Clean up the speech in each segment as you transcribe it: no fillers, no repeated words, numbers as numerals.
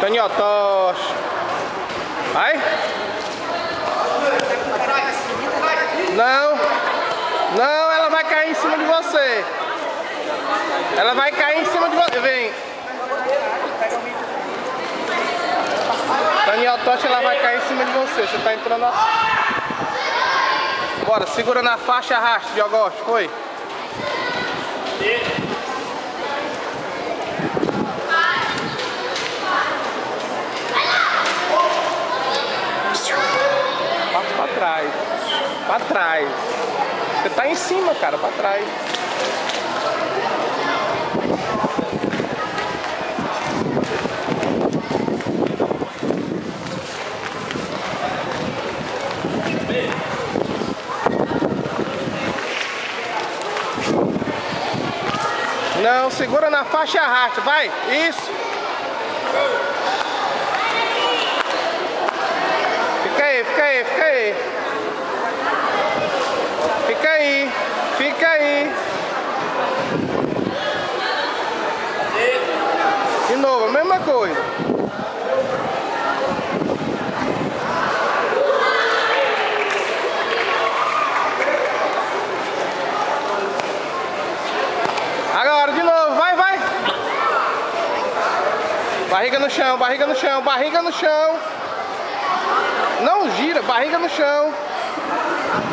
Canhotos. Vai. Não. Não, ela vai cair em cima de você. Ela vai cair em cima de você. Vem. Daniel Tocha, ela vai cair em cima de você. Você tá entrando na... Bora, segura na faixa e arrasta, Diogosto. Foi. Passa pra trás. Pra trás. Você tá em cima, cara, pra trás. Não, segura na faixa e arrasta, vai, isso. Fica aí, fica aí, fica aí. Fica aí, fica aí. De novo, a mesma coisa. Agora, de novo, vai, vai. Barriga no chão, barriga no chão, barriga no chão. Não gira, barriga no chão.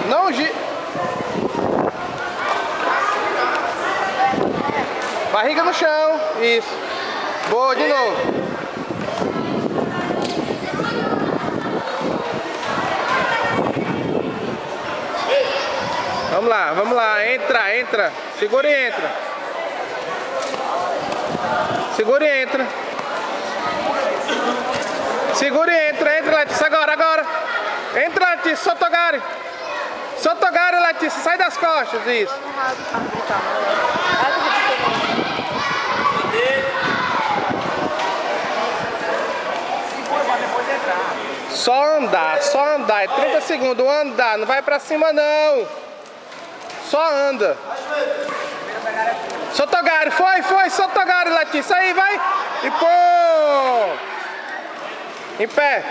Não gira. Barriga no chão, isso. Boa, de novo. Vamos lá, entra, entra. Segura e entra. Segura e entra. Segura e entra, entra, Letícia, agora, agora. Entra, Letícia, Sotogari. Sotogari, Letícia, sai das costas, isso. Só andar, é 30 segundos, andar, não vai pra cima não. Só anda. Sotogari, foi, Sotogari, Letícia, aí, vai. E pô! Em pé.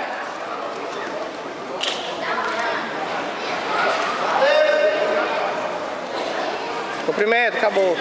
Cumprimento, acabou.